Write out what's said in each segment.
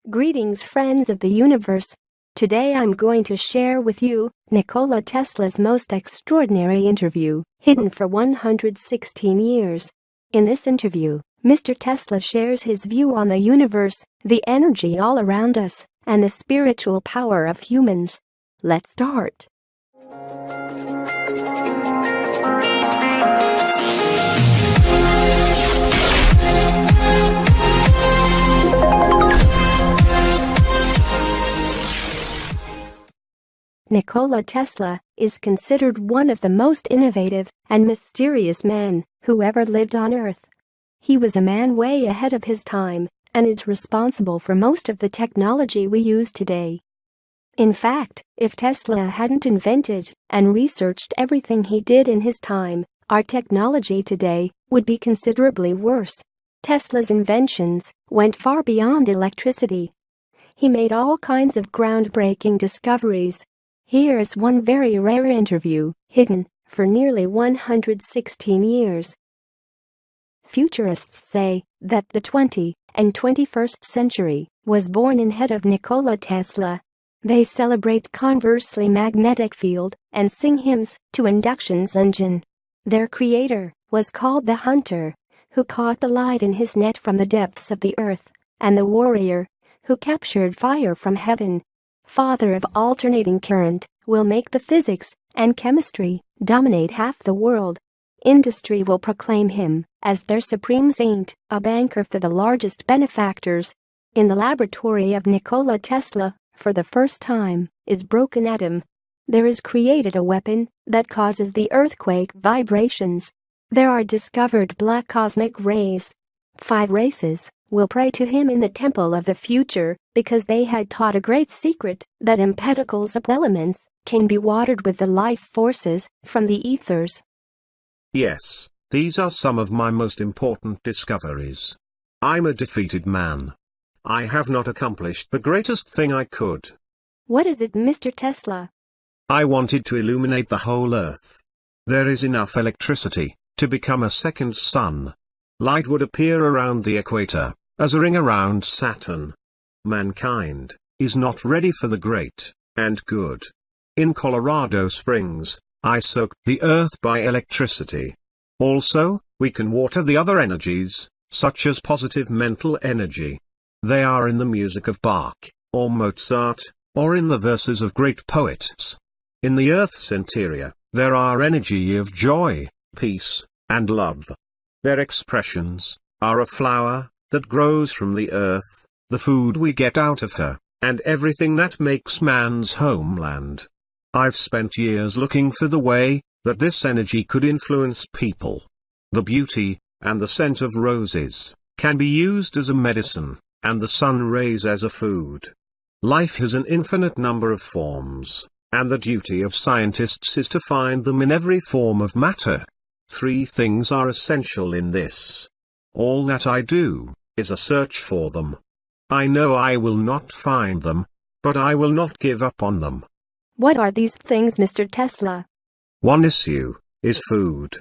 Greetings, friends of the universe. Today I'm going to share with you Nikola Tesla's most extraordinary interview, hidden for 116 years. In this interview, Mr. Tesla shares his view on the universe, the energy all around us, and the spiritual power of humans. Let's start. Nikola Tesla is considered one of the most innovative and mysterious men who ever lived on Earth. He was a man way ahead of his time and is responsible for most of the technology we use today. In fact, if Tesla hadn't invented and researched everything he did in his time, our technology today would be considerably worse. Tesla's inventions went far beyond electricity. He made all kinds of groundbreaking discoveries. Here is one very rare interview, hidden for nearly 116 years. Futurists say that the 20th and 21st century was born in head of Nikola Tesla. They celebrate conversely magnetic field and sing hymns to induction's engine. Their creator was called the hunter, who caught the light in his net from the depths of the earth, and the warrior, who captured fire from heaven. Father of alternating current, will make the physics and chemistry dominate half the world. Industry will proclaim him as their supreme saint, a banker for the largest benefactors. In the laboratory of Nikola Tesla, for the first time, is broken atom. There is created a weapon that causes the earthquake vibrations. There are discovered black cosmic rays. 5 races will pray to him in the temple of the future because they had taught a great secret that particles of elements can be watered with the life forces from the ethers. Yes, these are some of my most important discoveries. I'm a defeated man. I have not accomplished the greatest thing I could. What is it, Mr. Tesla? I wanted to illuminate the whole Earth. There is enough electricity to become a second sun. Light would appear around the equator, as a ring around Saturn. Mankind is not ready for the great and good. In Colorado Springs, I soaked the earth by electricity. Also, we can water the other energies, such as positive mental energy. They are in the music of Bach, or Mozart, or in the verses of great poets. In the earth's interior, there are energy of joy, peace, and love. Their expressions are a flower that grows from the earth, the food we get out of her, and everything that makes man's homeland. I've spent years looking for the way that this energy could influence people. The beauty and the scent of roses can be used as a medicine, and the sun rays as a food. Life has an infinite number of forms, and the duty of scientists is to find them in every form of matter. 3 things are essential in this. All that I do is a search for them. I know I will not find them, but I will not give up on them. What are these things, Mr. Tesla? One issue is food.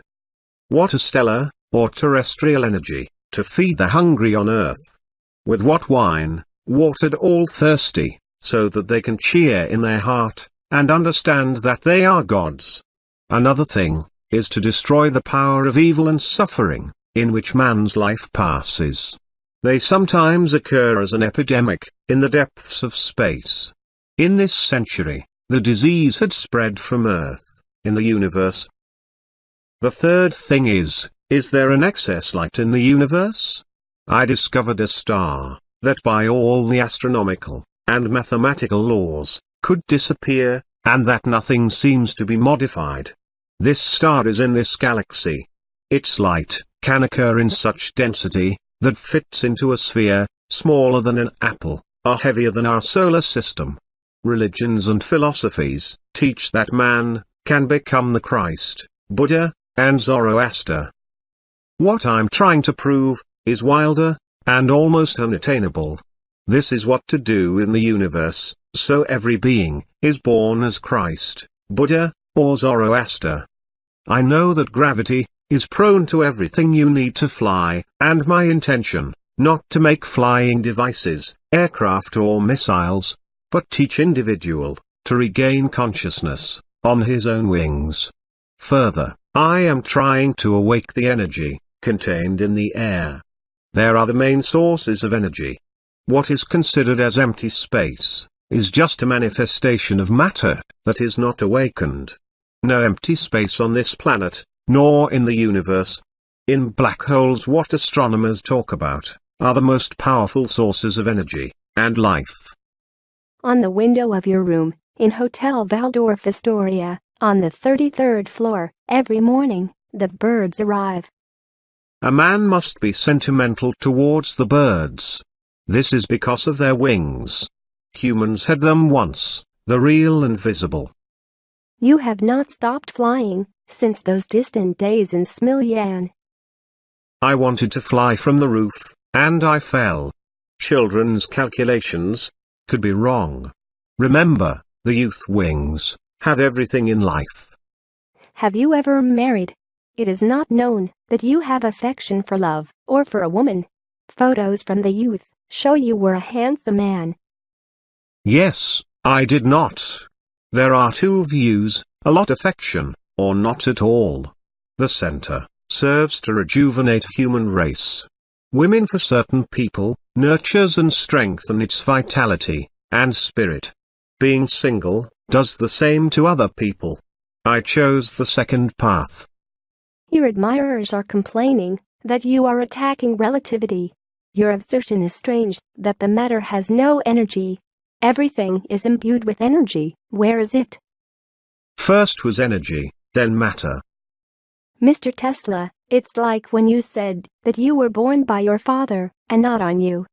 What a stellar, or terrestrial energy, to feed the hungry on Earth. With what wine, watered all thirsty, so that they can cheer in their heart, and understand that they are gods. Another thing is to destroy the power of evil and suffering, in which man's life passes. They sometimes occur as an epidemic, in the depths of space. In this century, the disease had spread from Earth, in the universe. The third thing is there an excess light in the universe? I discovered a star that by all the astronomical and mathematical laws could disappear, and that nothing seems to be modified. This star is in this galaxy. Its light can occur in such density that fits into a sphere smaller than an apple, or heavier than our solar system. Religions and philosophies teach that man can become the Christ, Buddha, and Zoroaster. What I'm trying to prove is wilder and almost unattainable. This is what to do in the universe, so every being is born as Christ, Buddha, or Zoroaster. I know that gravity is prone to everything you need to fly, and my intention not to make flying devices, aircraft or missiles, but teach individual to regain consciousness on his own wings. Further, I am trying to awake the energy contained in the air. There are the main sources of energy. What is considered as empty space is just a manifestation of matter that is not awakened. No empty space on this planet, nor in the universe. In black holes, what astronomers talk about are the most powerful sources of energy and life. On the window of your room, in Hotel Waldorf Astoria, on the 33rd floor, every morning, the birds arrive. A man must be sentimental towards the birds. This is because of their wings. Humans had them once, the real and visible. You have not stopped flying since those distant days in Smiljan. I wanted to fly from the roof, and I fell. Children's calculations could be wrong. Remember, the youth wings have everything in life. Have you ever married? It is not known that you have affection for love or for a woman. Photos from the youth show you were a handsome man. Yes, I did not. There are two views, a lot affection, or not at all. The center serves to rejuvenate human race. Women for certain people nurtures and strengthen its vitality and spirit. Being single does the same to other people. I chose the second path. Your admirers are complaining that you are attacking relativity. Your assertion is strange that the matter has no energy. Everything is imbued with energy. Where is it? First was energy, then matter. Mr. Tesla, it's like when you said that you were born by your father and not on you.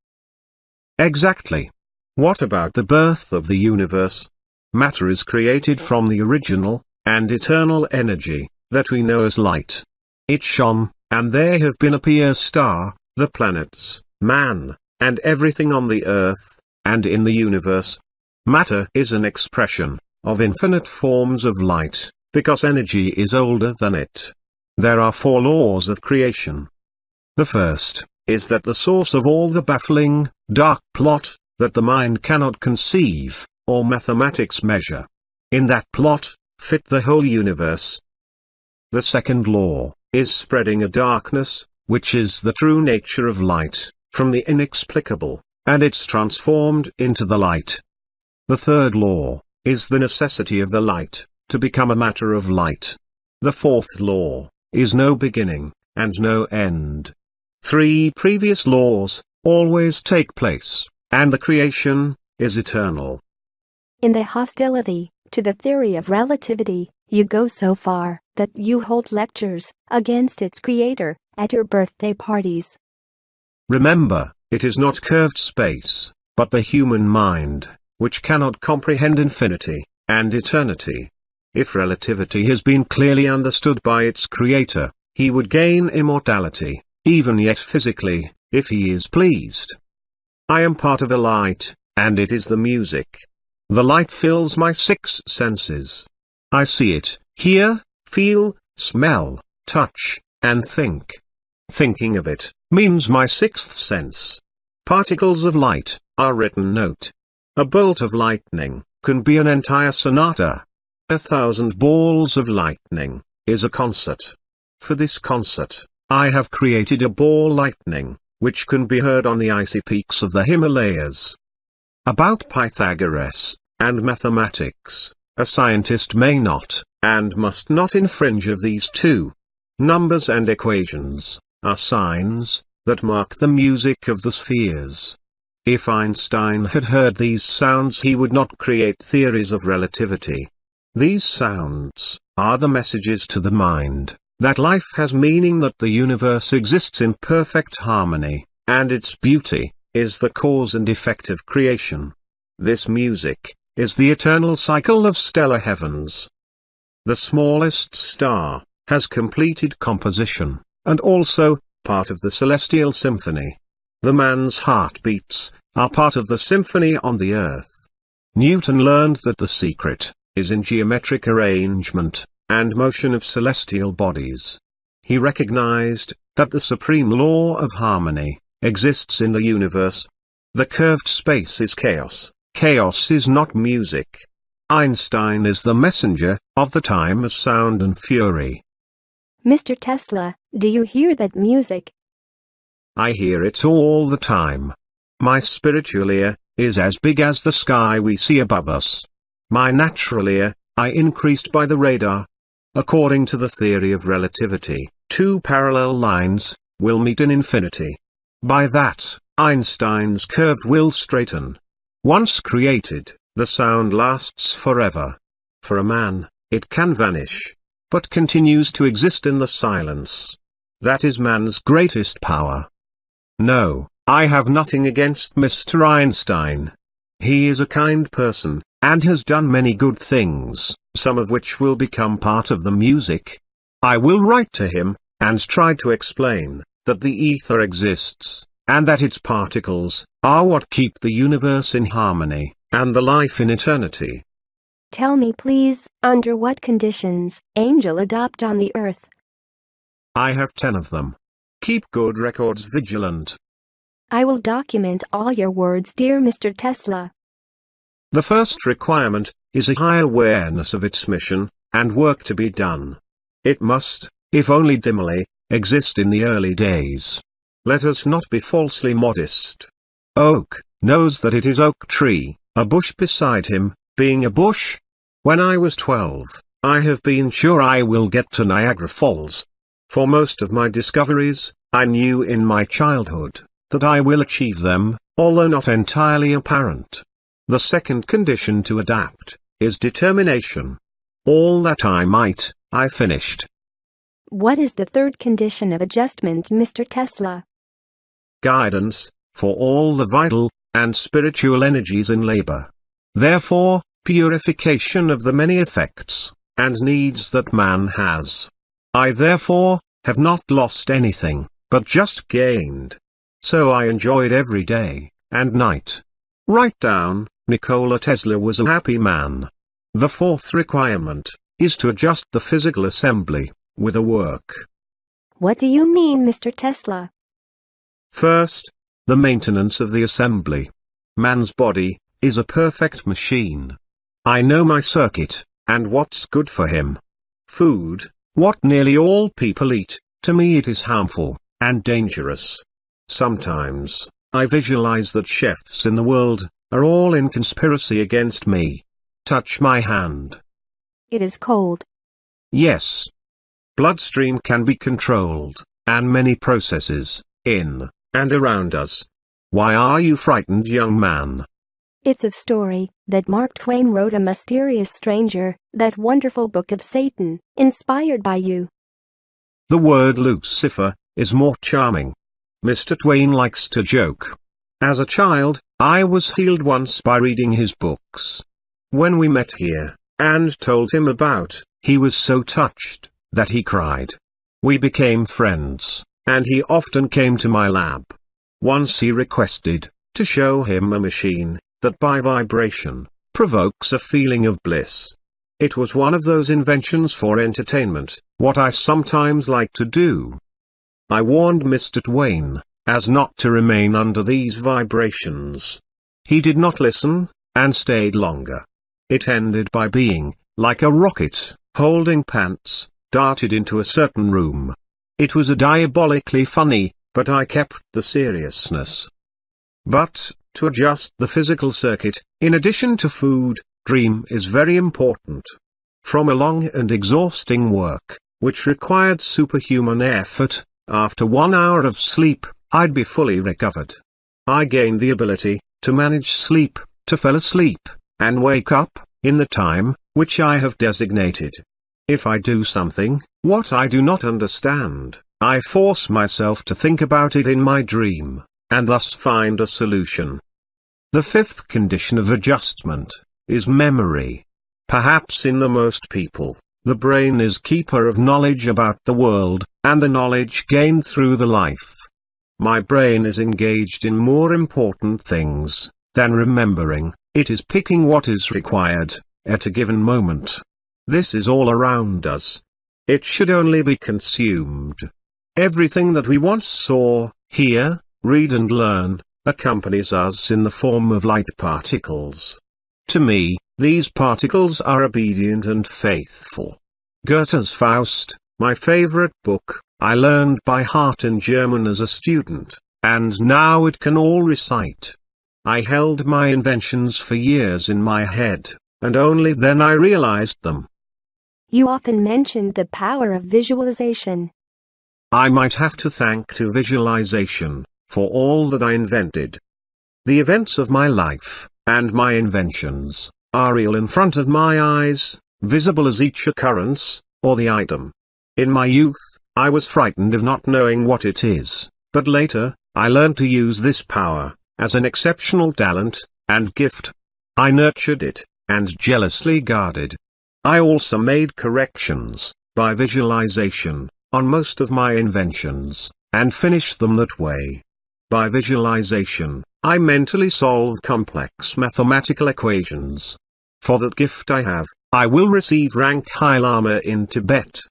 Exactly. What about the birth of the universe? Matter is created from the original and eternal energy that we know as light. It shone, and there have been a star, the planets, man, and everything on the earth and in the universe. Matter is an expression of infinite forms of light, because energy is older than it. There are 4 laws of creation. The first is that the source of all the baffling, dark plot that the mind cannot conceive or mathematics measure. In that plot fit the whole universe. The second law is spreading a darkness, which is the true nature of light, from the inexplicable, and it's transformed into the light. The third law is the necessity of the light to become a matter of light. The fourth law is no beginning and no end. 3 previous laws always take place, and the creation is eternal. In the hostility to the theory of relativity, you go so far that you hold lectures against its creator at your birthday parties. Remember, it is not curved space, but the human mind, which cannot comprehend infinity and eternity. If relativity has been clearly understood by its creator, he would gain immortality, even yet physically, if he is pleased. I am part of a light, and it is the music. The light fills my 6 senses. I see it, hear, feel, smell, touch, and think. Thinking of it means my 6th sense. Particles of light are written note. A bolt of lightning can be an entire sonata. 1,000 balls of lightning is a concert. For this concert, I have created a ball lightning, which can be heard on the icy peaks of the Himalayas. About Pythagoras and mathematics, a scientist may not, and must not infringe of these 2. Numbers and equations are signs that mark the music of the spheres. If Einstein had heard these sounds, he would not create theories of relativity. These sounds are the messages to the mind that life has meaning, that the universe exists in perfect harmony, and its beauty is the cause and effect of creation. This music is the eternal cycle of stellar heavens. The smallest star has completed composition, and also part of the celestial symphony. The man's heartbeats are part of the symphony on the earth. Newton learned that the secret is in geometric arrangement and motion of celestial bodies. He recognized that the supreme law of harmony exists in the universe. The curved space is chaos. Chaos is not music. Einstein is the messenger of the time of sound and fury. Mr. Tesla, do you hear that music? I hear it all the time. My spiritual ear is as big as the sky we see above us. My natural ear, I increased by the radar. According to the theory of relativity, two parallel lines will meet in infinity. By that, Einstein's curve will straighten. Once created, the sound lasts forever. For a man, it can vanish, but continues to exist in the silence. That is man's greatest power. No, I have nothing against Mr. Einstein. He is a kind person, and has done many good things, some of which will become part of the music. I will write to him, and try to explain that the ether exists, and that its particles are what keep the universe in harmony, and the life in eternity. Tell me please, under what conditions angel adopt on the earth? I have 10 of them. Keep good records vigilant. I will document all your words, dear Mr. Tesla. The first requirement is a high awareness of its mission and work to be done. It must, if only dimly, exist in the early days. Let us not be falsely modest. Oak knows that it is oak tree, a bush beside him, being a bush. When I was 12, I have been sure I will get to Niagara Falls. For most of my discoveries, I knew in my childhood that I will achieve them, although not entirely apparent. The second condition to adapt is determination. All that I might, I finished. What is the third condition of adjustment, Mr. Tesla? Guidance, for all the vital and spiritual energies in labor. Therefore, purification of the many effects and needs that man has. I therefore have not lost anything, but just gained. So I enjoyed every day and night. Write down, Nikola Tesla was a happy man. The fourth requirement is to adjust the physical assembly with a work. What do you mean, Mr. Tesla? First, the maintenance of the assembly. Man's body is a perfect machine. I know my circuit, and what's good for him. Food, what nearly all people eat, to me it is harmful and dangerous. Sometimes, I visualize that chefs in the world are all in conspiracy against me. Touch my hand. It is cold. Yes. Bloodstream can be controlled, and many processes, in and around us. Why are you frightened, young man? It's a story that Mark Twain wrote, A Mysterious Stranger, that wonderful book of Satan, inspired by you. The word Lucifer is more charming. Mr. Twain likes to joke. As a child, I was healed once by reading his books. When we met here, and told him about, he was so touched that he cried. We became friends, and he often came to my lab. Once he requested to show him a machine that by vibration provokes a feeling of bliss. It was one of those inventions for entertainment, what I sometimes like to do. I warned Mr. Twain as not to remain under these vibrations. He did not listen, and stayed longer. It ended by being like a rocket, holding pants, darted into a certain room. It was diabolically funny, but I kept the seriousness. But, to adjust the physical circuit, in addition to food, dream is very important. From a long and exhausting work, which required superhuman effort, after 1 hour of sleep, I'd be fully recovered. I gained the ability to manage sleep, to fall asleep, and wake up, in the time which I have designated. If I do something, what I do not understand, I force myself to think about it in my dream, and thus find a solution. The fifth condition of adjustment is memory. Perhaps in the most people, the brain is keeper of knowledge about the world, and the knowledge gained through the life. My brain is engaged in more important things than remembering. It is picking what is required at a given moment. This is all around us. It should only be consumed. Everything that we once saw, hear, read and learn, accompanies us in the form of light particles. To me, these particles are obedient and faithful. Goethe's Faust, my favorite book, I learned by heart in German as a student, and now it can all recite. I held my inventions for years in my head, and only then I realized them. You often mentioned the power of visualization. I might have to thank to visualization for all that I invented. The events of my life, and my inventions, are real in front of my eyes, visible as each occurrence, or the item. In my youth, I was frightened of not knowing what it is, but later, I learned to use this power, as an exceptional talent, and gift. I nurtured it, and jealously guarded. I also made corrections, by visualization, on most of my inventions, and finished them that way. By visualization, I mentally solve complex mathematical equations. For that gift I have, I will receive rank High Lama in Tibet.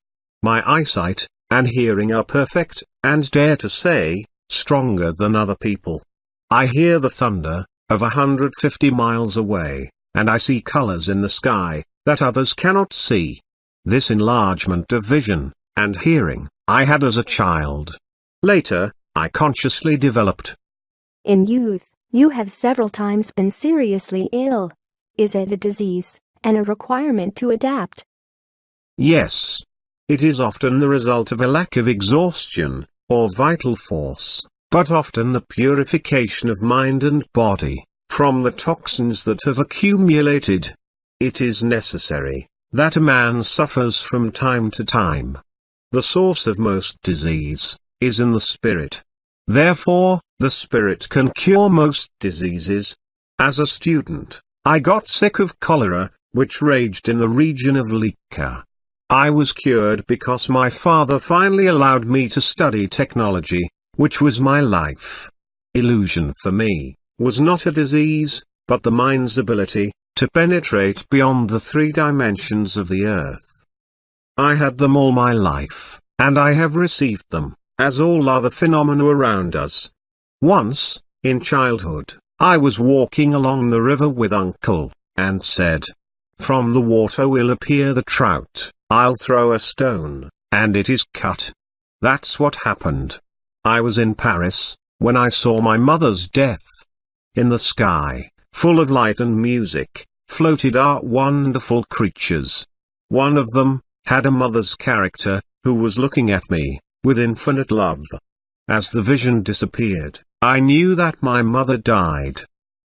My eyesight and hearing are perfect, and dare to say, stronger than other people. I hear the thunder of 150 miles away, and I see colors in the sky that others cannot see. This enlargement of vision and hearing I had as a child. Later, I consciously developed. In youth, you have several times been seriously ill. Is it a disease, and a requirement to adapt? Yes. It is often the result of a lack of exhaustion, or vital force, but often the purification of mind and body, from the toxins that have accumulated. It is necessary that a man suffers from time to time. The source of most disease is in the spirit. Therefore, the spirit can cure most diseases. As a student, I got sick of cholera, which raged in the region of Lika. I was cured because my father finally allowed me to study technology, which was my life. Illusion for me was not a disease, but the mind's ability to penetrate beyond the 3 dimensions of the earth. I had them all my life, and I have received them, as all other phenomena around us. Once, in childhood, I was walking along the river with uncle, and said, "From the water will appear the trout, I'll throw a stone, and it is cut." That's what happened. I was in Paris, when I saw my mother's death. In the sky, full of light and music, floated our wonderful creatures. One of them had a mother's character, who was looking at me with infinite love. As the vision disappeared, I knew that my mother died.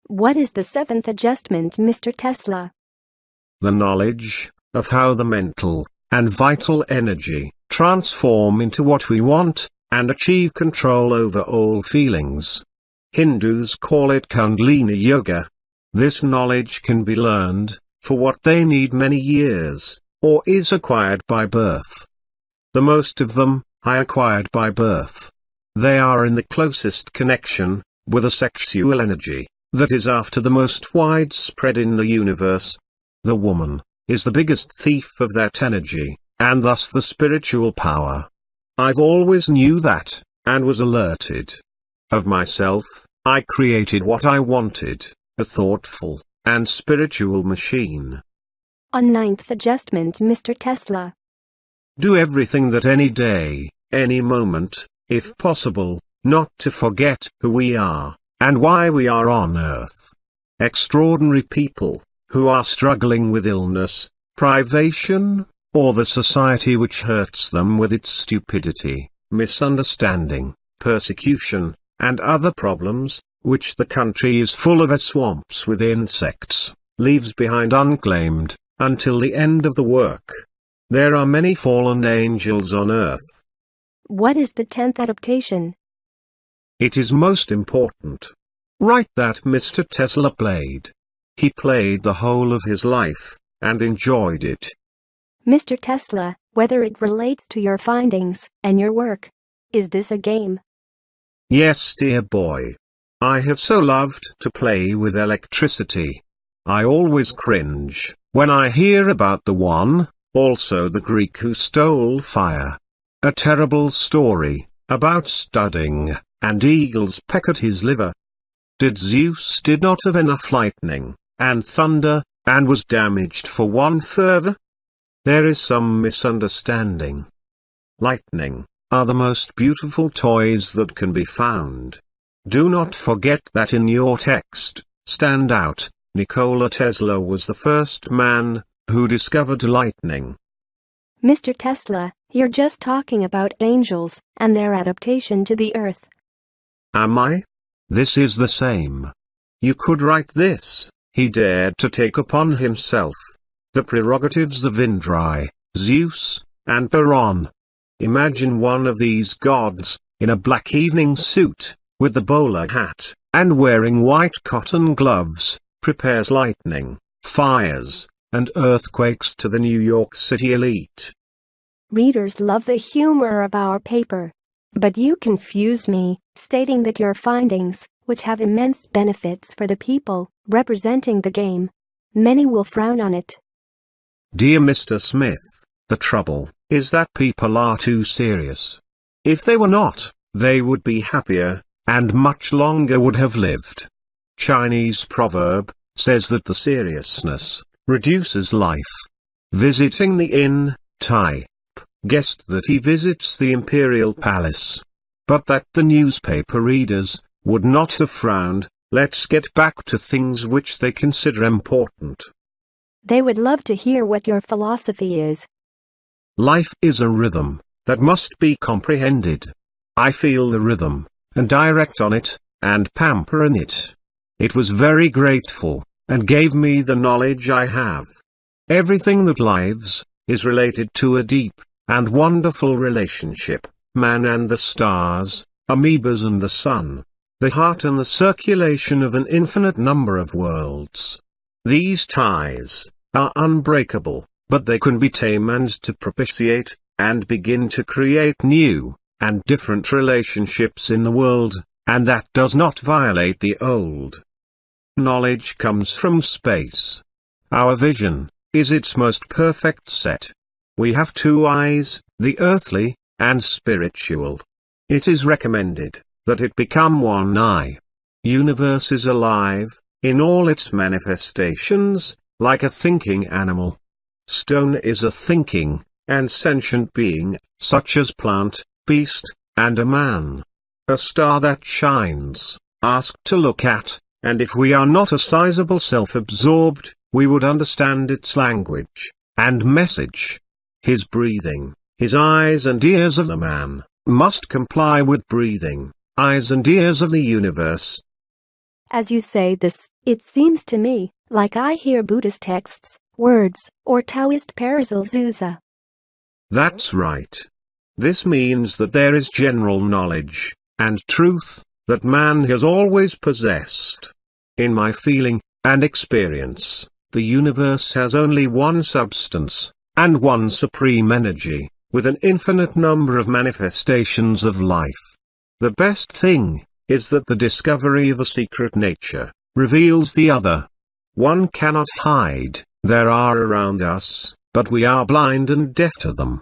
What is the 7th adjustment, Mr. Tesla? The knowledge of how the mental and vital energy transform into what we want, and achieve control over all feelings. Hindus call it Kundalini Yoga. This knowledge can be learned, for what they need many years, or is acquired by birth. The most of them, I acquired by birth. They are in the closest connection with a sexual energy that is after the most widespread in the universe. The woman is the biggest thief of that energy, and thus the spiritual power. I've always knew that, and was alerted. Of myself, I created what I wanted, a thoughtful and spiritual machine. On 9th adjustment, Mr. Tesla. Do everything that any day, any moment, if possible, not to forget who we are, and why we are on earth. Extraordinary people, who are struggling with illness, privation, or the society which hurts them with its stupidity, misunderstanding, persecution, and other problems, which the country is full of as swamps with insects, leaves behind unclaimed, until the end of the work. There are many fallen angels on earth. What is the 10th adaptation? It is most important. Right, that Mr. Tesla played. He played the whole of his life, and enjoyed it. Mr. Tesla, whether it relates to your findings and your work, is this a game? Yes, dear boy. I have so loved to play with electricity. I always cringe when I hear about the one, also the Greek who stole fire. A terrible story about studying and eagles peck at his liver? Zeus did not have enough lightning, and thunder, and was damaged for one fervor? There is some misunderstanding. Lightning are the most beautiful toys that can be found. Do not forget that in your text, stand out, Nikola Tesla was the first man who discovered lightning. Mr. Tesla, you're just talking about angels and their adaptation to the earth. Am I? This is the same. You could write this: he dared to take upon himself the prerogatives of Indra, Zeus, and Baron. Imagine one of these gods, in a black evening suit, with the bowler hat, and wearing white cotton gloves, prepares lightning, fires, and earthquakes to the New York City elite. Readers love the humor of our paper. But you confuse me, stating that your findings, which have immense benefits for the people representing the game, many will frown on it. Dear Mr. Smith, the trouble is that people are too serious. If they were not, they would be happier, and much longer would have lived. Chinese proverb says that the seriousness reduces life. Visiting the inn, type, guessed that he visits the imperial palace. But that the newspaper readers would not have frowned. Let's get back to things which they consider important. They would love to hear what your philosophy is. Life is a rhythm that must be comprehended. I feel the rhythm, and direct on it, and pamper in it. It was very grateful, and gave me the knowledge I have. Everything that lives is related to a deep and wonderful relationship: man and the stars, amoebas and the sun, the heart and the circulation of an infinite number of worlds. These ties are unbreakable, but they can be tamed to propitiate, and begin to create new, and different relationships in the world, and that does not violate the old. Knowledge comes from space. Our vision is its most perfect set. We have two eyes, the earthly, and spiritual. It is recommended that it become one eye. Universe is alive, in all its manifestations, like a thinking animal. Stone is a thinking and sentient being, such as plant, beast, and a man. A star that shines, asked to look at, and if we are not a sizable self-absorbed, we would understand its language and message. His breathing, his eyes and ears of the man, must comply with breathing, eyes and ears of the universe. As you say this, it seems to me like I hear Buddhist texts, words, or Taoist Paracelsuza. That's right. This means that there is general knowledge and truth that man has always possessed. In my feeling and experience, the universe has only one substance, and one supreme energy, with an infinite number of manifestations of life. The best thing is that the discovery of a secret nature reveals the other. One cannot hide, there are around us, but we are blind and deaf to them.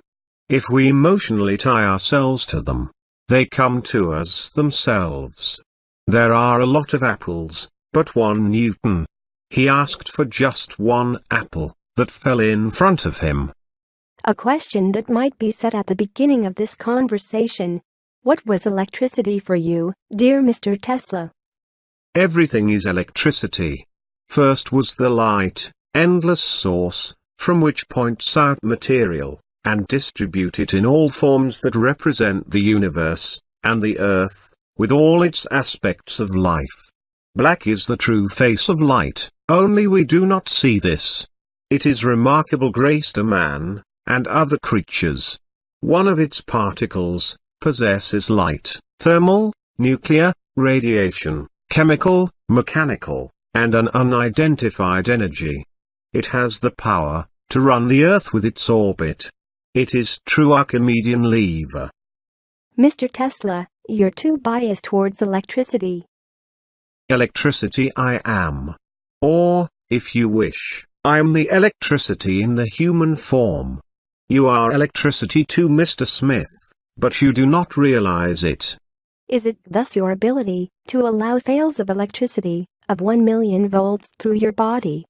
If we emotionally tie ourselves to them, they come to us themselves. There are a lot of apples, but one Newton. He asked for just one apple that fell in front of him. A question that might be set at the beginning of this conversation. What was electricity for you, dear Mr. Tesla? Everything is electricity. First was the light, endless source, from which points out material, and distribute it in all forms that represent the universe, and the earth, with all its aspects of life. Black is the true face of light, only we do not see this. It is remarkable grace to man, and other creatures. One of its particles possesses light, thermal, nuclear, radiation, chemical, mechanical, and an unidentified energy. It has the power to run the earth with its orbit. It is true Archimedean lever. Mr. Tesla, you're too biased towards electricity. Electricity I am. Or, if you wish, I am the electricity in the human form. You are electricity too, Mr. Smith, but you do not realize it. Is it thus your ability to allow fails of electricity of 1 million volts through your body?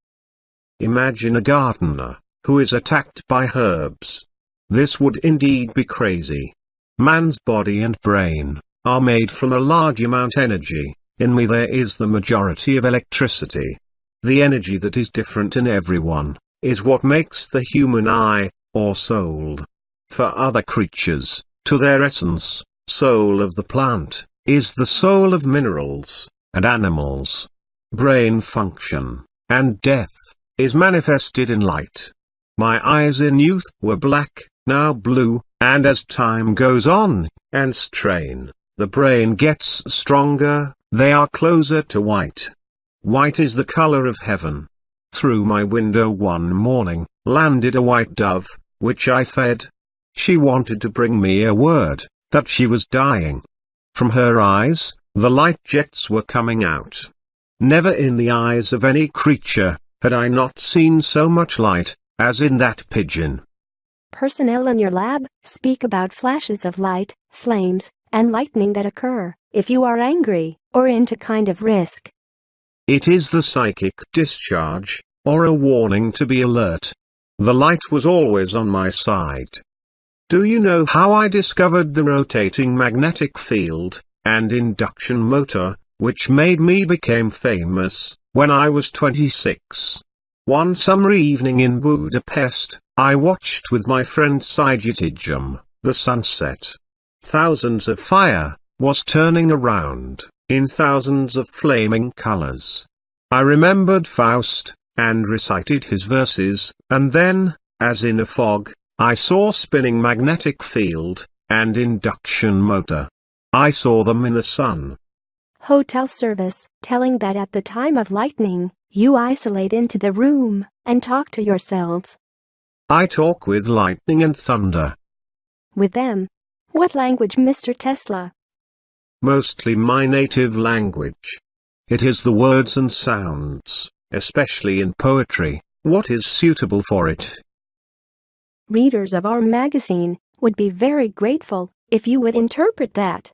Imagine a gardener who is attacked by herbs. This would indeed be crazy. Man's body and brain are made from a large amount energy. In me there is the majority of electricity. The energy that is different in everyone is what makes the human eye, or soul. For other creatures, to their essence, soul of the plant, is the soul of minerals, and animals. Brain function, and death, is manifested in light. My eyes in youth were black, now blue, and as time goes on, and strain, the brain gets stronger, they are closer to white. White is the color of heaven. Through my window one morning, landed a white dove, which I fed. She wanted to bring me a word, that she was dying. From her eyes, the light jets were coming out. Never in the eyes of any creature, had I not seen so much light, as in that pigeon. Personnel in your lab speak about flashes of light, flames, and lightning that occur if you are angry or into kind of risk. It is the psychic discharge, or a warning to be alert. The light was always on my side. Do you know how I discovered the rotating magnetic field, and induction motor, which made me become famous, when I was 26? One summer evening in Budapest, I watched with my friend Sigitijum, the sunset. Thousands of fire was turning around, in thousands of flaming colors. I remembered Faust, and recited his verses, and then, as in a fog, I saw spinning magnetic field, and induction motor. I saw them in the sun. Hotel service, telling that at the time of lightning, you isolate into the room, and talk to yourselves. I talk with lightning and thunder. With them? What language, Mr. Tesla? Mostly my native language. It is the words and sounds, especially in poetry, what is suitable for it. Readers of our magazine would be very grateful if you would interpret that.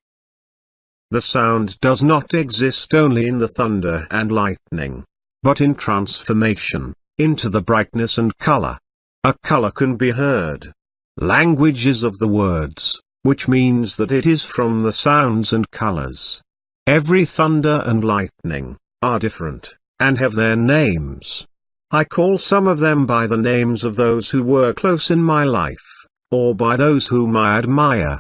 The sound does not exist only in the thunder and lightning, but in transformation, into the brightness and color. A color can be heard. Language is of the words, which means that it is from the sounds and colors. Every thunder and lightning are different, and have their names. I call some of them by the names of those who were close in my life, or by those whom I admire.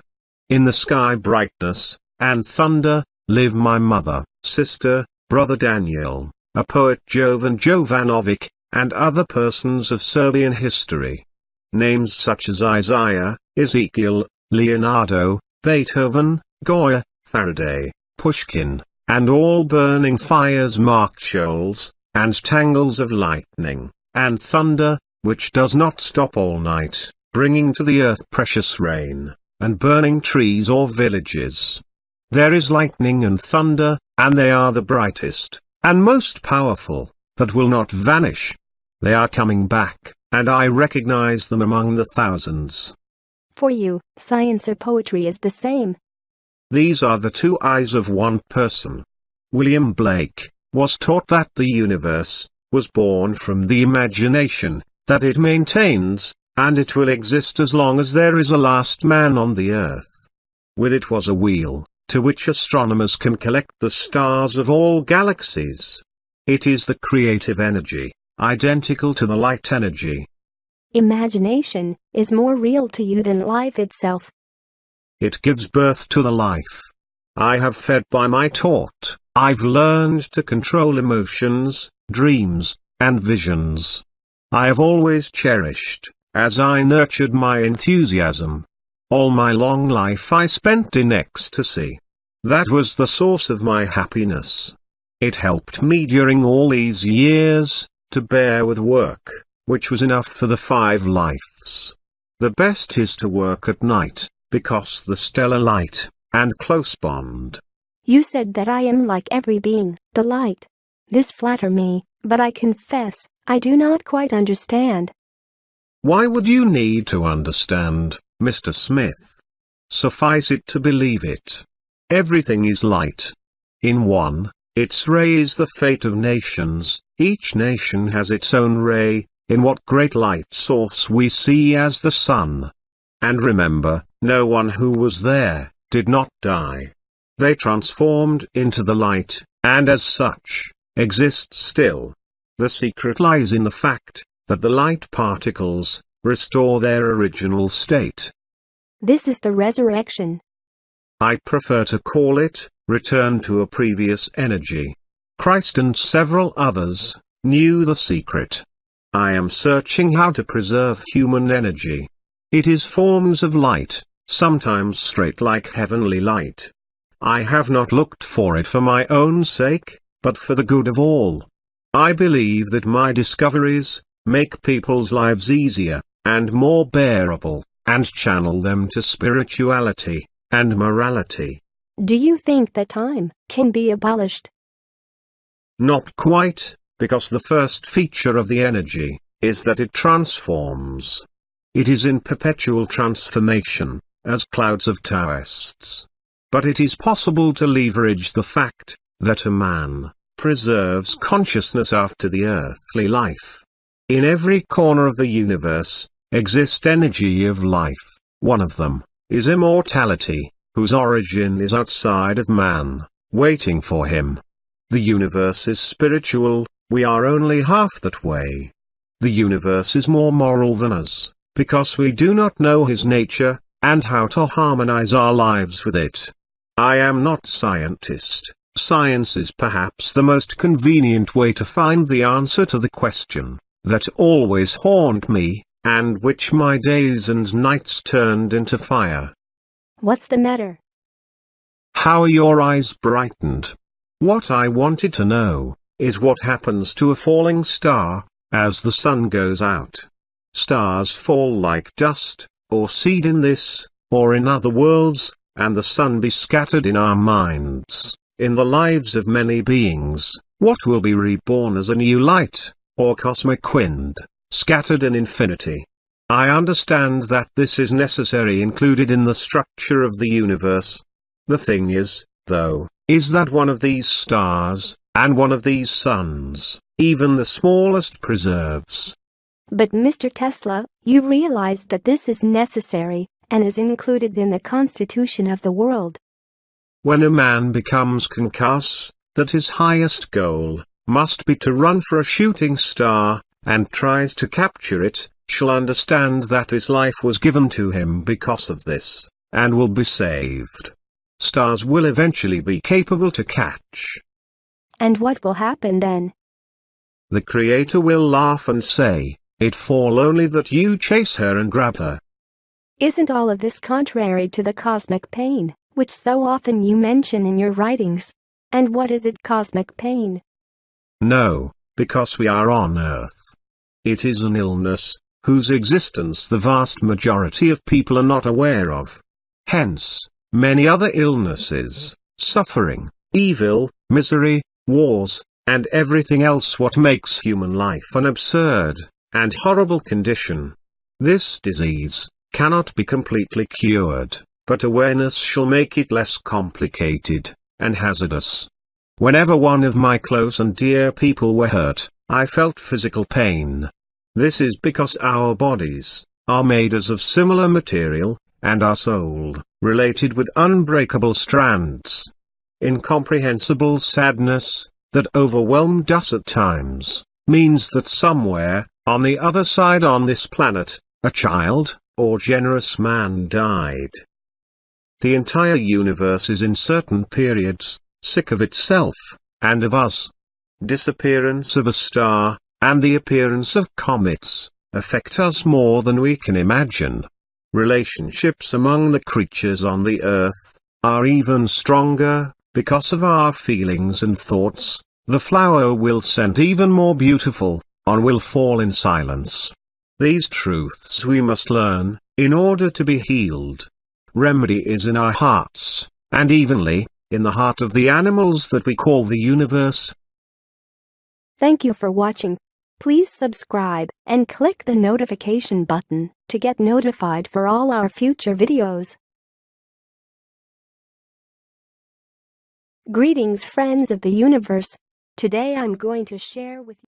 In the sky brightness, and thunder, live my mother, sister, brother Daniel, a poet Jovan Jovanovic, and other persons of Serbian history. Names such as Isaiah, Ezekiel, Leonardo, Beethoven, Goya, Faraday, Pushkin, and all burning fires marked shoals, and tangles of lightning, and thunder, which does not stop all night, bringing to the earth precious rain, and burning trees or villages. There is lightning and thunder, and they are the brightest, and most powerful, that will not vanish. They are coming back, and I recognize them among the thousands. For you, science or poetry is the same. These are the two eyes of one person. William Blake was taught that the universe was born from the imagination, that it maintains, and it will exist as long as there is a last man on the earth. With it was a wheel, to which astronomers can collect the stars of all galaxies. It is the creative energy, identical to the light energy. Imagination is more real to you than life itself. It gives birth to the life. I have fed by my taught. I've learned to control emotions, dreams, and visions. I have always cherished, as I nurtured my enthusiasm. All my long life I spent in ecstasy. That was the source of my happiness. It helped me during all these years, to bear with work, which was enough for the 5 lives. The best is to work at night, because the stellar light, and close bond. You said that I am like every being, the light. This flatter me, but I confess, I do not quite understand. Why would you need to understand, Mr. Smith? Suffice it to believe it. Everything is light. In one, its ray is the fate of nations. Each nation has its own ray, in what great light source we see as the sun. And remember, no one who was there did not die. They transformed into the light, and as such, exist still. The secret lies in the fact that the light particles restore their original state. This is the resurrection. I prefer to call it return to a previous energy. Christ and several others knew the secret. I am searching how to preserve human energy. It is forms of light, sometimes straight like heavenly light. I have not looked for it for my own sake, but for the good of all. I believe that my discoveries make people's lives easier and more bearable, and channel them to spirituality and morality. Do you think that time can be abolished? Not quite, because the first feature of the energy is that it transforms. It is in perpetual transformation, as clouds of Taoists. But it is possible to leverage the fact that a man preserves consciousness after the earthly life. In every corner of the universe exists energy of life. One of them is immortality, whose origin is outside of man, waiting for him. The universe is spiritual, we are only half that way. The universe is more moral than us, because we do not know his nature, and how to harmonize our lives with it. I am not scientist. Science is perhaps the most convenient way to find the answer to the question that always haunt me, and which my days and nights turned into fire. What's the matter? How are your eyes brightened? What I wanted to know is what happens to a falling star as the sun goes out. Stars fall like dust, or seed in this, or in other worlds, and the sun be scattered in our minds, in the lives of many beings. What will be reborn as a new light, or cosmic wind, scattered in infinity? I understand that this is necessary included in the structure of the universe. The thing is, though, is that one of these stars, and one of these suns, even the smallest preserves. But Mr. Tesla, you realize that this is necessary, and is included in the constitution of the world. When a man becomes conscious that his highest goal must be to run for a shooting star, and tries to capture it, shall understand that his life was given to him because of this, and will be saved. Stars will eventually be capable to catch. And what will happen then? The Creator will laugh and say, "It fall only that you chase her and grab her." Isn't all of this contrary to the cosmic pain, which so often you mention in your writings? And what is it, cosmic pain? No, because we are on Earth. It is an illness, whose existence the vast majority of people are not aware of. Hence, many other illnesses, suffering, evil, misery, wars, and everything else what makes human life an absurd and horrible condition. This disease cannot be completely cured, but awareness shall make it less complicated and hazardous. Whenever one of my close and dear people were hurt, I felt physical pain. This is because our bodies are made as of similar material, and our soul related with unbreakable strands. Incomprehensible sadness that overwhelmed us at times means that somewhere on the other side on this planet, a child or generous man died. The entire universe is in certain periods sick of itself and of us. Disappearance of a star and the appearance of comets affect us more than we can imagine. Relationships among the creatures on the earth are even stronger because of our feelings and thoughts. The flower will scent even more beautiful, on will fall in silence. These truths we must learn, in order to be healed. Remedy is in our hearts, and evenly, in the heart of the animals that we call the universe. Thank you for watching. Please subscribe and click the notification button to get notified for all our future videos. Greetings, friends of the universe. Today I'm going to share with you